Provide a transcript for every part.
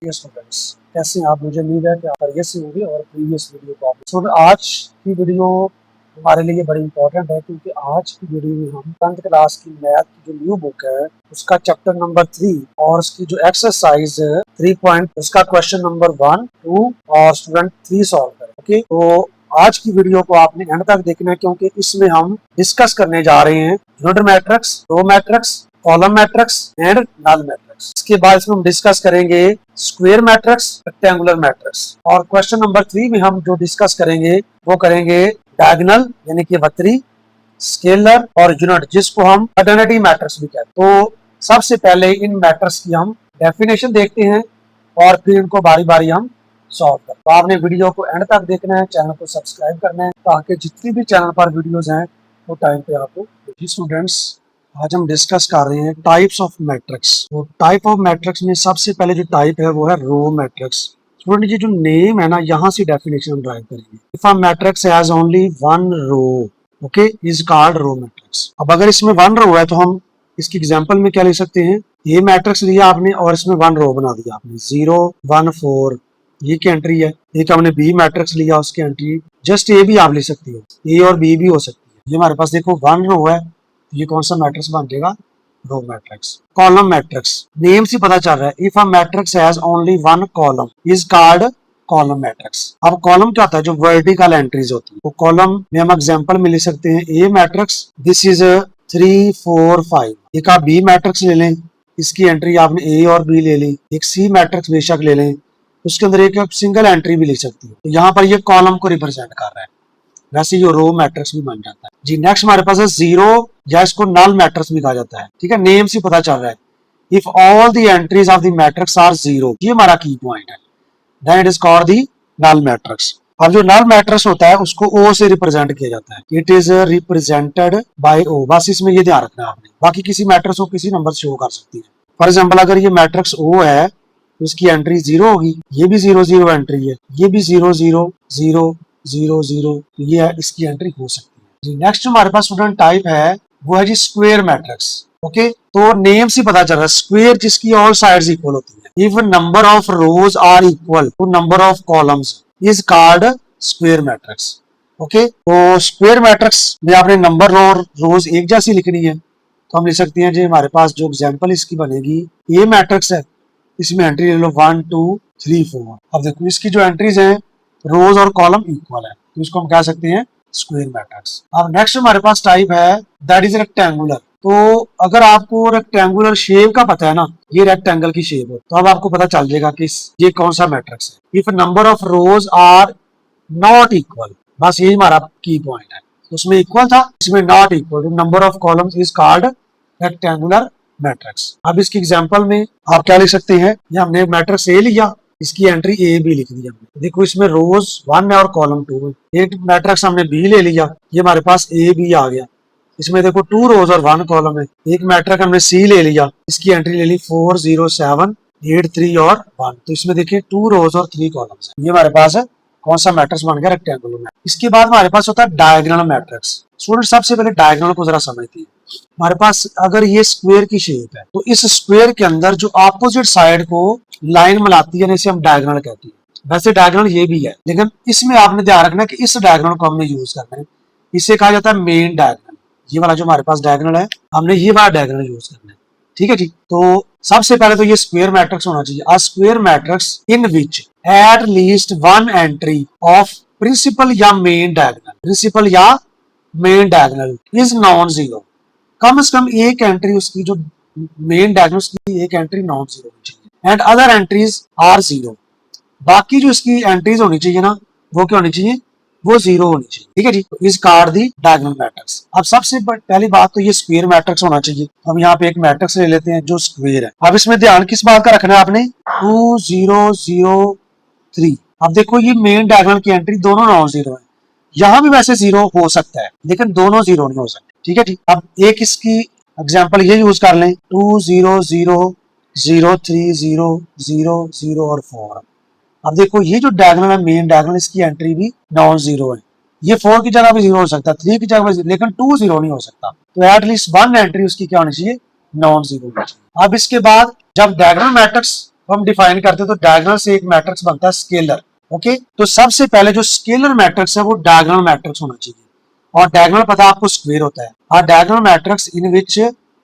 ये स्टूडेंट्स कैसे हैं आप। मुझे उम्मीद है कि आप बढ़िया से होंगे और प्रीवियस वीडियो को आप तो आज की वीडियो हमारे लिए बड़ी इंपॉर्टेंट है क्योंकि आज की वीडियो में हम 10th क्लास की मैथ की जो न्यू बुक है उसका चैप्टर नंबर 3 और उसकी जो एक्सरसाइज 3 पॉइंट उसका क्वेश्चन नंबर 1, 2 और स्टूडेंट 3 सॉल्व करें। ओके, तो आज की वीडियो को आपने एंड तक देखना है क्योंकि इसमें हम डिस्कस करने जा रहे हैं unit matrix, row matrix, column matrix and null matrix. इसके बाद इसमें हम डिस्कस करेंगे स्क्वायर मैट्रिक्स, रेक्टेंगुलर मैट्रिक्स और क्वेश्चन नंबर 3 में हम जो डिस्कस करेंगे वो करेंगे डायगोनल यानी कि वक्री, स्केलर और यूनिट जिसको हम अटर्निटी मैट्रिक्स भी कहते हैं। तो सबसे पहले इन मैट्रिक्स की हम डेफिनेशन देखते हैं और फिर इनको बारी बारी हम सॉल्व करते हैं। तो आपने वीडियो को एंड तक देखना है, चैनल को सब्सक्राइब करना है ताकि जितनी भी चैनल पर वीडियोस हैं वो टाइम पे आपको। स्टूडेंट्स आज हम डिस्कस कर रहे हैं टाइप्स ऑफ मैट्रिक्स। तो टाइप ऑफ मैट्रिक्स में सबसे पहले जो टाइप है वो है रो मैट्रिक्स। स्टूडेंट ये जो नेम है ना, यहाँ से डेफिनेशन हम ड्राइव करेंगे। If a matrix has only one row, okay, is called row matrix. अब अगर इसमें वन रो है तो हम इसकी एग्जांपल में क्या ले सकते हैं, ये मैट्रिक्स लिया आपने और इसमें वन रो बना दिया आपने, 0 1 4 ये की एंट्री है। एक हमने बी मैट्रिक्स लिया, उसकी एंट्री जस्ट ए भी आप ले सकती हो, ए और बी भी हो सकती है। ये हमारे पास देखो वन रो है, ये कौन सा मैट्रिक्स बन जाएगा, row matrix. Column matrix, name से पता चल रहा है if a matrix has only one column is called column matrix. अब कॉलम क्या होता है, जो वर्टिकल एंट्रीज होती है। तो कॉलम में हम एग्जांपल में ले सकते हैं ए मैट्रिक्स, दिस इज 3 4 5। एक आप बी मैट्रिक्स ले लें, इसकी एंट्री आपने ए और बी ले ली। एक सी मैट्रिक्स बेशक ले लें, उसके अंदर एक सिंगल एंट्री भी ले सकती है। तो यहाँ पर ये कॉलम को रिप्रेजेंट कर रहा है, वैसे ये रो मैट्रिक्स भी बन जाता है जी। नेक्स्ट हमारे पास है जीरो, या इसको नल मैट्रिक्स भी कहा जाता है। ठीक है, नेम से पता चल रहा है if all the entries of the matrix are zero, ये हमारा की पॉइंट है, then it is called the null matrix. अब जो नल मैट्रिक्स होता है उसको ओ से रिप्रेजेंट किया जाता है, इट इज रिप्रेजेंटेड बाय ओ। बस इसमें ये ध्यान रखना है आपने, बाकी किसी मैट्रिक्स को किसी नंबर से शो कर सकती है। फॉर एग्जाम्पल अगर ये मैट्रिक्स ओ है तो इसकी एंट्री जीरो होगी, ये भी 0 0 एंट्री है, ये भी 0 0 0 0 0, तो ये इसकी एंट्री हो सकती है जी। नेक्स्ट हमारे पास स्टूडेंट टाइप है वो है जी स्क्वायर मैट्रिक्स। ओके, तो नेम से पता चल रहा है स्क्वायर जिसकी ऑल साइड्स इक्वल होती है। If number of rows are equal to number of columns is called square matrix. Okay, तो स्क्वायर मैट्रिक्स में आपने नंबर और रोज एक जैसी लिखनी है, तो हम लिख सकते हैं जी हमारे पास जो एग्जांपल इसकी बनेगी, ये मैट्रिक्स है, इसमें एंट्री ले लो 1 2 3 4। अब देखो इसकी जो एंट्रीज हैं रोज और कॉलम इक्वल है, तो इसको हम कह सकते हैं स्क्वायर मैट्रिक्स। अब नेक्स्ट हमारे पास टाइप है दैट इज रेक्टेंगुलर। तो अगर आपको रेक्टेंगुलर शेप का पता है ना, ये रेक्टेंगल की शेप है, तो अब आपको पता चल जाएगा कि ये कौन सा मैट्रिक्स है। If number of rows are not equal, बस यही हमारा की पॉइंट है, उसमें इक्वल था, इसमें not equal, number of columns is called rectangular matrix. अब इसकी एग्जांपल में आप क्या लिख सकते हैं, ये हमने मैट्रिक्स ए लिया, इसकी एंट्री ए बी लिख दी हमने। देखो इसमें रोज 1 है और कॉलम 2 है। एक मैट्रिक्स हमने बी ले लिया, ये हमारे पास ए बी आ गया, इसमें देखो 2 रोज और 1 कॉलम है। एक मैट्रिक्स हमने सी ले लिया, इसकी एंट्री ले ली 4 0 7 8 3 और 1, तो इसमें देखिए 2 रोज और 3 कॉलम्स है। ये हमारे पास है कौन सा मैट्रिक्स बन गया, रेक्टेंगुलर मैट्रिक्स। इसके बाद हमारे पास होता है डायगोनल मैट्रिक्स। स्टूडेंट सबसे पहले डायगोनल को जरा समझते हैं। हमारे पास अगर ये स्क्वायर की शेप है तो इस स्क्वायर के अंदर जो अपोजिट साइड को लाइन मिलाती है इसे हम डायगोनल कहते हैं। वैसे डायगोनल ये भी है, लेकिन इसमें आपने ध्यान रखना है कि इस डायगोनल को हमने यूज करना है, इसे कहा जाता है मेन डायगोनल। ये वाला जो हमारे पास डायगोनल है, हमने ये वाला डायगोनल यूज करना है। ठीक है जी, तो सबसे पहले तो ये स्क्वायर मैट्रिक्स होना चाहिए। A square matrix in which at least one entry of principal या मेन डायगोनल, प्रिंसिपल या main diagonal is non zero. कम से कम एक एंट्री उसकी जो मेन डायगोनल की एक एंट्री नॉन जीरो होनी चाहिए and other entries are zero. बाकी जो इसकी एंट्रीज होनी चाहिए ना, वो क्या होनी चाहिए, वो जीरो होनी चाहिए। ठीक है जी, इस कार्ड दी डायगोनल मैट्रिक्स। अब सबसे पहली बात तो ये स्क्वायर मैट्रिक्स होना चाहिए। हम यहाँ पे एक मैट्रिक्स ले लेते हैं जो स्क्वायर है। अब इसमें ध्यान किस बात का रखना है आपने, 2 0 0 3। अब देखो ये मेन डायगोनल की एंट्री दोनों नॉन जीरो है, यहाँ भी वैसे जीरो हो सकता है लेकिन दोनों जीरो नहीं हो सकते। ठीक है ठीक, अब एक इसकी एग्जांपल ये यूज कर लें, 2 0 0 0 3 0 0 0 और 4। अब देखो ये जो डायगोनल है मेन डायगोनल, इसकी एंट्री भी नॉन जीरो है। ये 4 की जगह भी जीरो हो सकता है, 3 की जगह भी, लेकिन 2 जीरो नहीं हो सकता। तो एटलीस्ट वन एंट्री उसकी क्या होनी चाहिए, नॉन जीरो होनी चाहिए। अब इसके बाद जब डायगोनल मैट्रिक्स तो हम डिफाइन करते हैं तो डायगोनल से एक मैट्रिक्स बनता है स्केलर। ओके, तो सबसे पहले जो स्केलर मैट्रिक्स है वो डायगोनल मैट्रिक्स होना चाहिए, और डायगोनल पता आपको स्क्वायर होता है। और diagonal matrix in which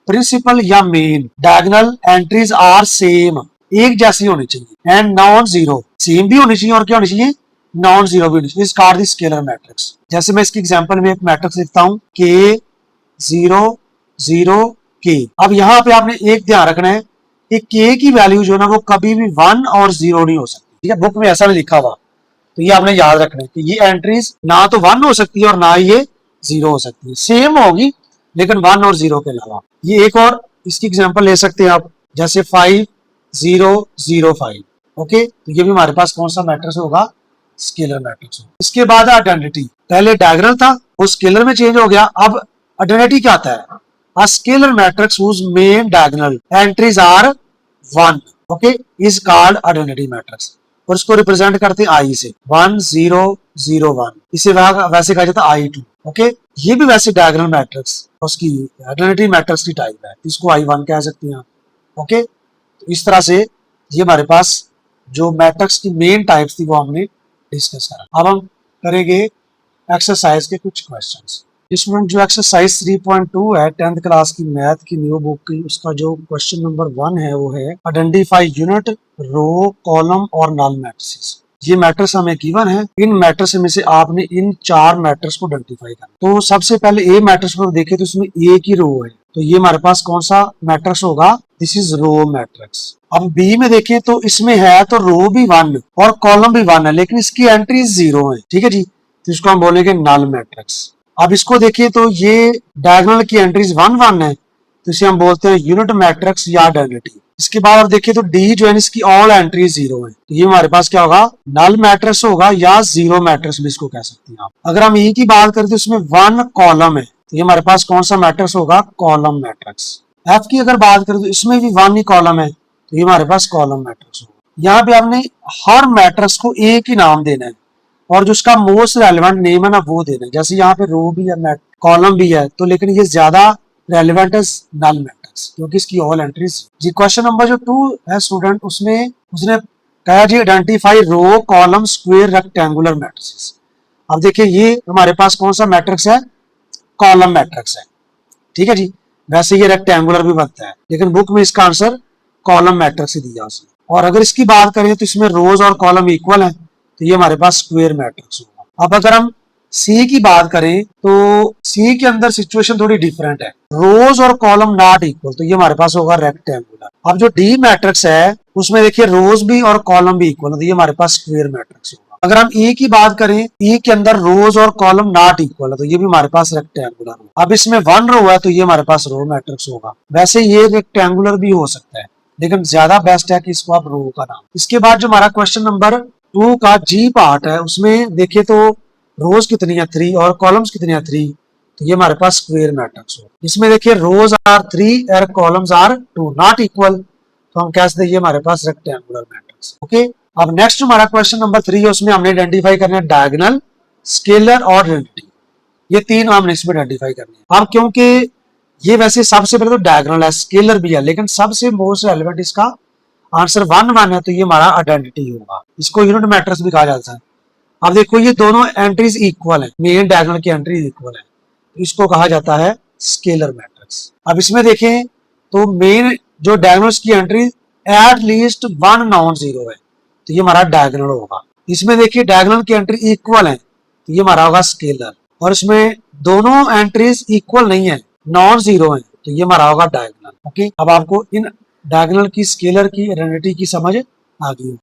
principal या main diagonal entries are same, एक जैसी होनी चाहिए, एंड नॉन जीरो, सेम भी होनी चाहिए और क्या होनी चाहिए, नॉन जीरो भी होनी चाहिए। इस कार्ड दी स्केलर मैट्रिक्स, जैसे मैं इसकी एग्जांपल में एक मैट्रिक्स लिखता हूं के 0 0 के। अब यहाँ पे आपने एक ध्यान रखना है कि के की वैल्यू जो ना वो कभी भी 1 और 0 नहीं हो सकती, ठीक है, बुक में ऐसा नहीं लिखा हुआ, तो ये आपने याद रखना है कि ये एंट्रीज ना तो 1 हो सकती है और ना ये 0 हो सकती है, सेम होगी लेकिन 1 और 0 के अलावा। ये एक और इसकी एग्जांपल ले सकते हैं आप, जैसे 5 0 0 5। ओके, तो ये भी हमारे पास कौन सा मैट्रिक्स होगा, स्केलर मैट्रिक्स होगा। इसके बाद आइडेंटिटी, पहले डायगोनल था वो स्केलर में चेंज हो गया, अब आइडेंटिटी क्या आता है, a scalar matrix whose main diagonal entries are 1, okay, is called identity matrix, और इसको रिप्रेजेंट करते हैं आई से, 1 0 0 1, इसे वैसे कहा जाता है I2। ओके, ये भी वैसे डायगोनल मैट्रिक्स उसकी आइडेंटिटी मैट्रिक्स की टाइप है, इसको I1 कह सकते हैं। ओके, तो इस तरह से ये हमारे पास जो मैट्रिक्स की मेन टाइप्स थी वो हमने डिस्कस करा। अब हम करेंगे एक्सरसाइज के कुछ क्वेश्चंस। स्टूडेंट जो एक्सरसाइज 3.2 है 10th क्लास की मैथ की न्यू बुक की, उसका जो क्वेश्चन नंबर 1 है वो है आइडेंटिफाई यूनिट, रो, कॉलम और नल मैट्रिसेस। ये मैट्रिक्स हमें गिवन है, इन मैट्रिक्स में से आपने इन 4 मैट्रिक्स को आइडेंटिफाई करना। तो सबसे पहले ए मैट्रिक्स को देखें तो इसमें ए की रो है, तो ये हमारे पास कौन सा मैट्रिक्स होगा, दिस इज रो मैट्रिक्स। अब बी में देखें तो इसमें है तो रो भी 1 और कॉलम भी 1 है, लेकिन इसकी एंट्री 0 है, ठीक है जी, तो इसको हम बोलेंगे नल मैट्रिक्स। अब इसको देखिए तो ये डायगोनल की एंट्रीज 1 1 है, तो इसे हम बोलते हैं यूनिट मैट्रिक्स या आइडेंटिटी। इसके बाद आप देखिए तो डी जो है इसकी ऑल एंट्री 0 है, तो ये हमारे पास क्या होगा, नल मैट्रिक्स होगा या 0 मैट्रिक्स भी इसको कह सकते हैं आप। अगर हम ई की बात करें तो इसमें 1 कॉलम है, तो ये हमारे पास कौन सा मैट्रिक्स होगा, कॉलम मैट्रिक्स। एफ की अगर बात करें तो इसमें भी 1 ही कॉलम है, तो ये हमारे पास कॉलम मैट्रिक्स होगा। यहाँ पे हमने हर मैट्रिक्स को एक ही नाम देना है और जो उसका मोस्ट रेलेवेंट नेम है ना वो देना है, जैसे यहाँ पे रो भी है, कॉलम भी है, तो लेकिन ये ज्यादा रेलेवेंट है नल मैट्रिक्स क्योंकि इसकी ऑल एंट्रीज जी। क्वेश्चन नंबर जो 2 है स्टूडेंट, उसमें उसने कहा जी आइडेंटिफाई रो, कॉलम, स्क्वायर, रेक्टेंगुलर मैट्रिसेस। अब देखिए ये हमारे पास कौन सा मैट्रिक्स है, कॉलम मैट्रिक्स है, ठीक है जी। वैसे ये रेक्टेंगुलर भी बनता है लेकिन बुक में इसका आंसर कॉलम मैट्रिक्स ही दिया उसने। और अगर इसकी बात करें तो इसमें रोज और कॉलम इक्वल है, तो ये हमारे पास स्क्वायर मैट्रिक्स होगा। अब अगर हम सी की बात करें तो सी के अंदर सिचुएशन थोड़ी डिफरेंट है, रोज और कॉलम नॉट इक्वल, तो ये हमारे पास होगा रेक्टेंगुलर। अब जो डी मैट्रिक्स है उसमें देखिए रोज भी और कॉलम भी इक्वल है, तो ये हमारे पास स्क्वायर मैट्रिक्स होगा। अगर हम ई की बात करें, ई के अंदर रोज और कॉलम नॉट इक्वल है, तो ये भी हमारे पास रेक्टेंगुलर होगा। अब इसमें 1 रो है तो ये हमारे पास रो मैट्रिक्स होगा। वैसे ये रेक्टेंगुलर भी हो सकता है लेकिन ज्यादा बेस्ट है कि इसको आप रो का नाम। इसके बाद जो हमारा क्वेश्चन नंबर 2 का जी पार्ट है उसमें देखिए तो रोज कितनी है 3 और कॉलम्स कितनी है 3, तो ये हमारे पास स्क्वायर मैट्रिक्स हो। इसमें देखिए रोज आर 3 और कॉलम्स आर 2 नॉट इक्वल, तो हम कह सकते हैं ये हमारे पास रेक्टेंगुलर मैट्रिक्स। ओके, अब नेक्स्ट हमारा क्वेश्चन नंबर 3 है, उसमें हमने आइडेंटिफाई करना है डायगोनल, स्केलर और आइडेंटिटी। ये 3 हमने इसमें आइडेंटिफाई करनी है। अब क्योंकि ये वैसे सबसे पहले तो डायगोनल है, स्केलर भी है, लेकिन सबसे मोस्ट रेलेवेंट इसका आंसर 1 1 है, तो ये हमारा आइडेंटिटी होगा। इसको यूनिट मैट्रिक्स भी कहा जाता है। अब देखो ये दोनों एंट्रीज इक्वल है, मेन डायगोनल की एंट्रीज इक्वल है, इसको कहा जाता है स्केलर मैट्रिक्स। अब इसमें देखें तो मेन जो डायगोनल्स की एंट्री एट लीस्ट 1 नॉन 0 है, तो ये हमारा डायगोनल होगा। इसमें देखिए डायगोनल की एंट्री इक्वल है, तो ये हमारा होगा स्केलर। और इसमें दोनों एंट्रीज इक्वल नहीं है, नॉन 0 है, तो ये हमारा होगा डायगोनल। ओके, अब आपको इन डायगोनल की, स्केलर की, आइडेंटिटी की समझ आ गई।